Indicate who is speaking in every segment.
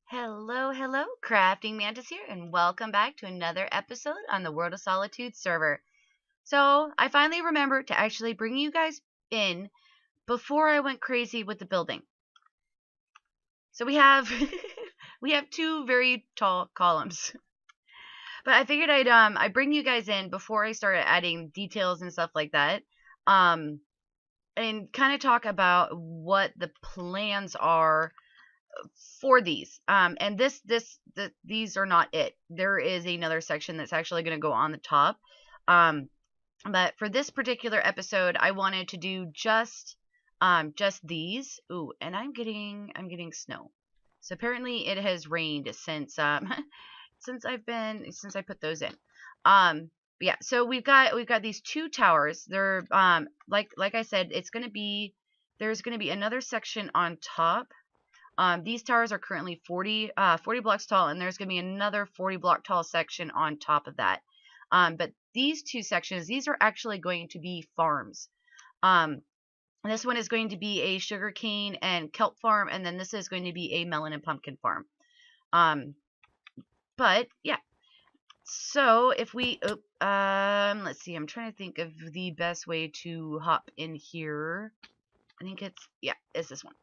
Speaker 1: Hello, hello, CraftingMantis here, and welcome back to another episode on the World of Solitude server. So, I finally remembered to actually bring you guys in before I went crazy with the building. So we have we have two very tall columns. But I figured I'd bring you guys in before I started adding details and stuff like that. Um and kind of talk about what the plans are for these. And these are not it. There is another section that's actually going to go on the top. But for this particular episode, I wanted to do just these. Ooh, and I'm getting snow. So apparently it has rained since since I put those in. Yeah, so we've got these two towers. They're like I said, there's gonna be another section on top. These towers are currently 40 blocks tall, and there's going to be another 40 block tall section on top of that. But these two sections, these are actually going to be farms. This one is going to be a sugarcane and kelp farm, and then this is going to be a melon and pumpkin farm. But yeah. So if we, let's see, I'm trying to think of the best way to hop in here. I think it's this one.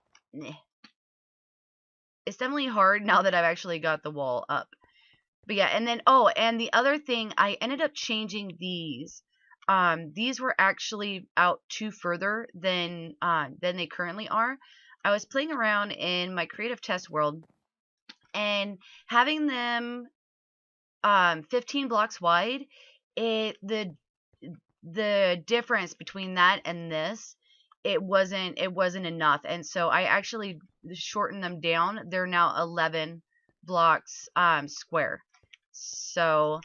Speaker 1: It's definitely hard now that I've actually got the wall up. But yeah, and then, and the other thing, I ended up changing these. These were actually out too further than they currently are. I was playing around in my creative test world and having them 15 blocks wide, the difference between that and this, it wasn't enough, and so I actually shortened them down. They're now 11 blocks square. So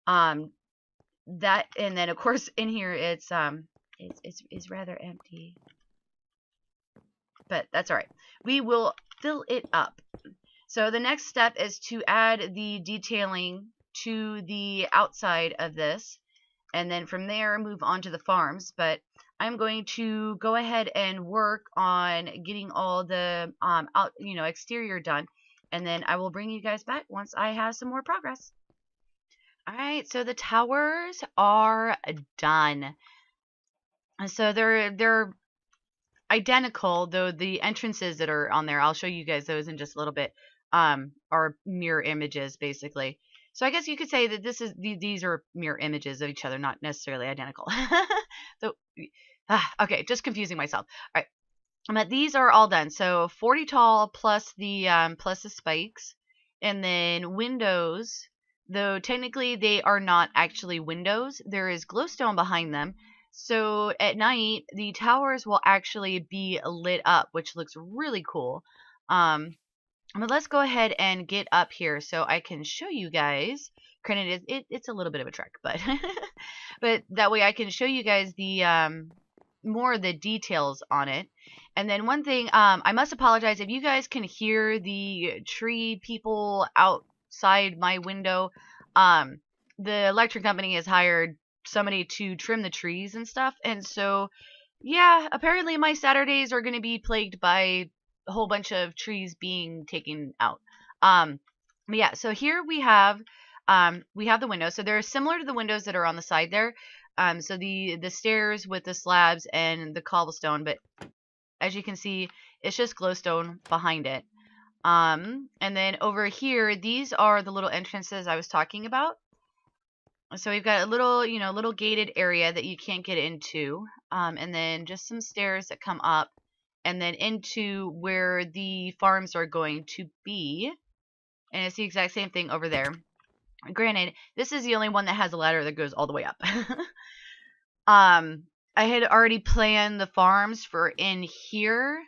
Speaker 1: that, and then of course in here it's rather empty, but that's all right. We will fill it up. So the next step is to add the detailing to the outside of this, and then from there move on to the farms. But I'm going to go ahead and work on getting all the exterior done, and then I will bring you guys back once I have some more progress. All right, so the towers are done. So they're identical, though the entrances that are on there, I'll show you guys those in just a little bit, are mirror images basically. So I guess you could say that these are mirror images of each other, not necessarily identical. So, okay, just confusing myself. All right, but these are all done. So 40 tall plus the spikes, and then windows. Though technically they are not actually windows, there is glowstone behind them. So at night the towers will actually be lit up, which looks really cool. But let's go ahead and get up here so I can show you guys. Granted, it's a little bit of a trek, but but that way I can show you guys the more of the details on it. And then one thing, I must apologize if you guys can hear the tree people outside my window. The electric company has hired somebody to trim the trees and stuff, and so yeah, apparently my Saturdays are going to be plagued by a whole bunch of trees being taken out. But yeah, so here we have the windows. So they're similar to the windows that are on the side there. So the stairs with the slabs and the cobblestone, but as you can see, it's just glowstone behind it. And then over here, these are the little entrances I was talking about. So we've got a little gated area that you can't get into, and then just some stairs that come up, and then into where the farms are going to be. And it's the exact same thing over there. Granted, this is the only one that has a ladder that goes all the way up. I had already planned the farms for in here,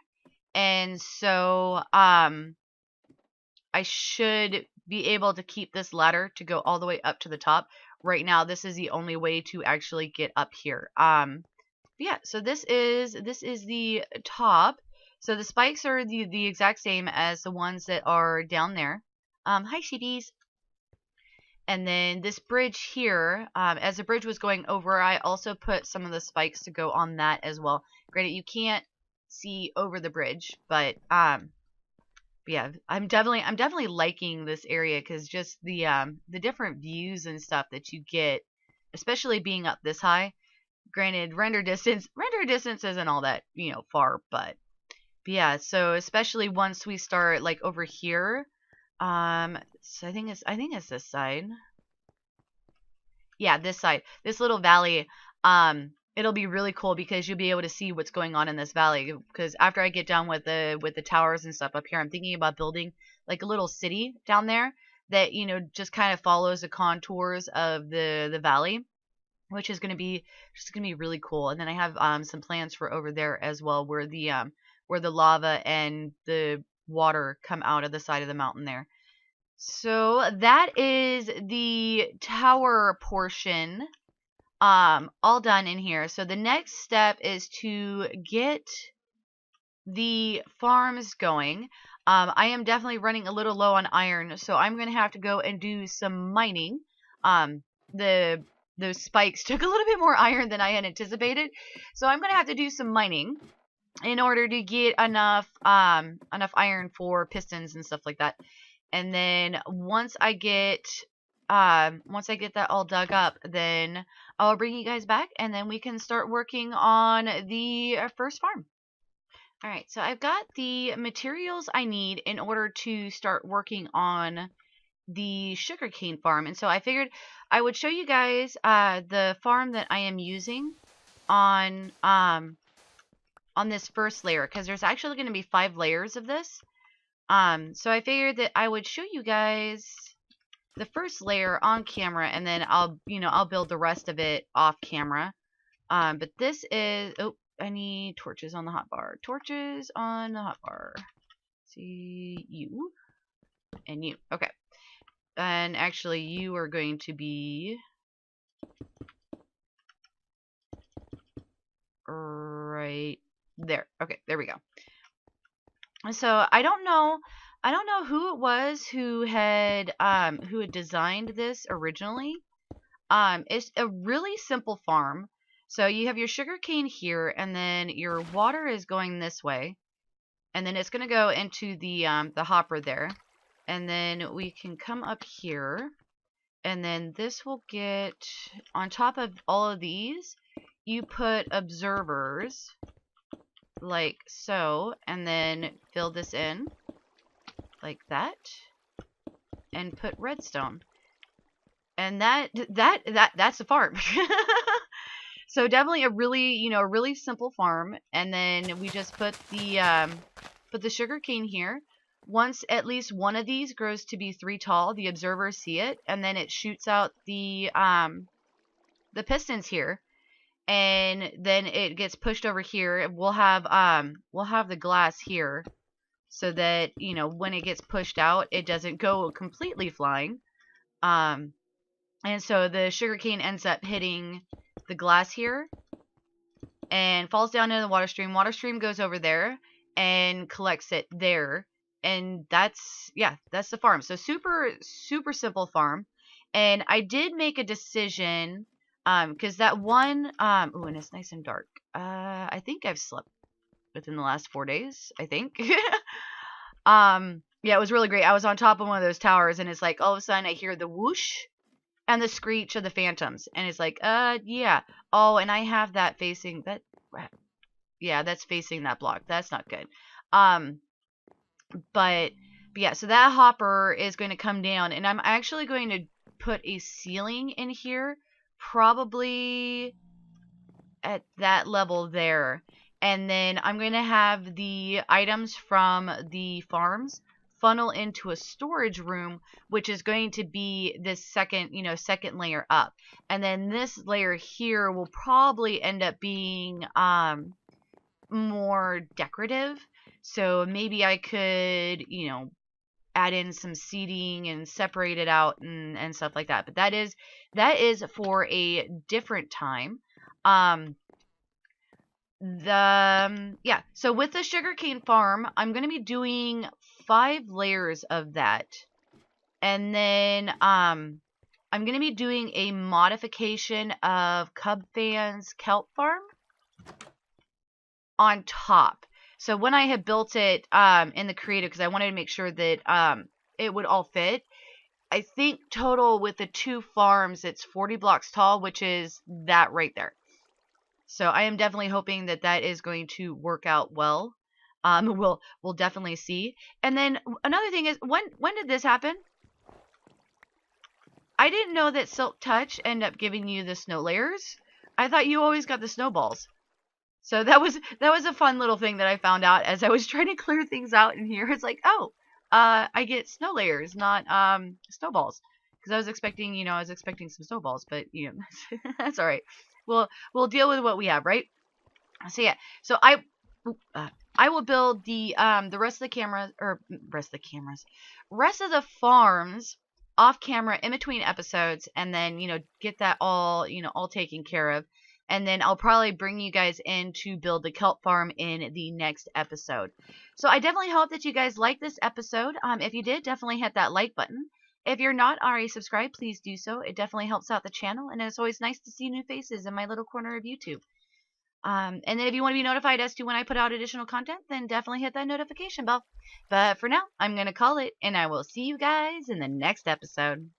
Speaker 1: and so I should be able to keep this ladder to go all the way up to the top. Right now, this is the only way to actually get up here. Yeah, so this is the top. So the spikes are the exact same as the ones that are down there. Hi, sheepies. And then this bridge here, as the bridge was going over, I also put some of the spikes to go on that as well. Granted, you can't see over the bridge, but yeah, I'm definitely liking this area because just the different views and stuff that you get, especially being up this high. Granted, render distance isn't all that, far, but yeah, so especially once we start like over here, so I think it's this side. Yeah, this side, this little valley. It'll be really cool because you'll be able to see what's going on in this valley. Because after I get done with the towers and stuff up here, I'm thinking about building like a little city down there that just kind of follows the contours of the valley, which is gonna be really cool. And then I have some plans for over there as well, where the lava and the water come out of the side of the mountain there. So that is the tower portion all done in here. So the next step is to get the farms going. I am definitely running a little low on iron, so I'm going to have to go and do some mining. The those spikes took a little bit more iron than I had anticipated, so I'm going to have to do some mining in order to get enough iron for pistons and stuff like that. And then once I get that all dug up, then I'll bring you guys back, and then we can start working on the first farm. All right, so I've got the materials I need in order to start working on the sugarcane farm. And so I figured I would show you guys the farm that I am using on this first layer, because there's actually going to be 5 layers of this. So I figured that I would show you guys the first layer on camera, and then I'll build the rest of it off camera. But this is, oh, I need torches on the hotbar. Torches on the hotbar. See, you and you. Okay. And actually, you are going to be right there. Okay, there we go. So I don't know who it was who had designed this originally. It's a really simple farm. So you have your sugarcane here, and then your water is going this way, and then it's going to go into the hopper there, and then we can come up here, and then this will get on top of all of these. You put observers like so, and then fill this in like that, and put redstone, and that's the farm. So definitely a really simple farm. And then we just put the sugarcane here. Once at least one of these grows to be 3 tall, the observers see it, and then it shoots out the pistons here, and then it gets pushed over here. We'll have the glass here, so that when it gets pushed out, it doesn't go completely flying. And so the sugarcane ends up hitting the glass here and falls down into the water stream. Water stream goes over there and collects it there, and that's the farm. So super simple farm. And I did make a decision, because that one, oh, and it's nice and dark. I think I've slept within the last 4 days, I think. Yeah, it was really great. I was on top of one of those towers, and it's like all of a sudden I hear the whoosh and the screech of the phantoms, and it's like, yeah. Oh, and I have that facing that. Yeah, that's facing that block. That's not good. But yeah, so that hopper is going to come down, and I'm actually going to put a ceiling in here, probably at that level there. And then I'm going to have the items from the farms funnel into a storage room, which is going to be this second layer up. And then this layer here will probably end up being more decorative. So maybe I could, add in some seating and separate it out and stuff like that. But that is for a different time. So with the sugarcane farm, I'm going to be doing 5 layers of that. And then I'm going to be doing a modification of Cub Fan's kelp farm on top. So when I had built it in the creative, because I wanted to make sure that it would all fit, I think total with the 2 farms, it's 40 blocks tall, which is that right there. So I am definitely hoping that that is going to work out well. We'll definitely see. And then another thing is, when did this happen? I didn't know that Silk Touch ended up giving you the snow layers. I thought you always got the snowballs. So that was a fun little thing that I found out as I was trying to clear things out in here. It's like, oh, I get snow layers, not snowballs. Because I was expecting, some snowballs, but that's all right. We'll deal with what we have, right? So yeah, so I will build the rest of the cameras, or rest of the farms off camera in between episodes, and then get that all taken care of. And then I'll probably bring you guys in to build the kelp farm in the next episode. So I definitely hope that you guys like this episode. If you did, definitely hit that like button. If you're not already subscribed, please do so. It definitely helps out the channel, and it's always nice to see new faces in my little corner of YouTube. And then if you want to be notified as to when I put out additional content, then definitely hit that notification bell. But for now, I'm going to call it, and I will see you guys in the next episode.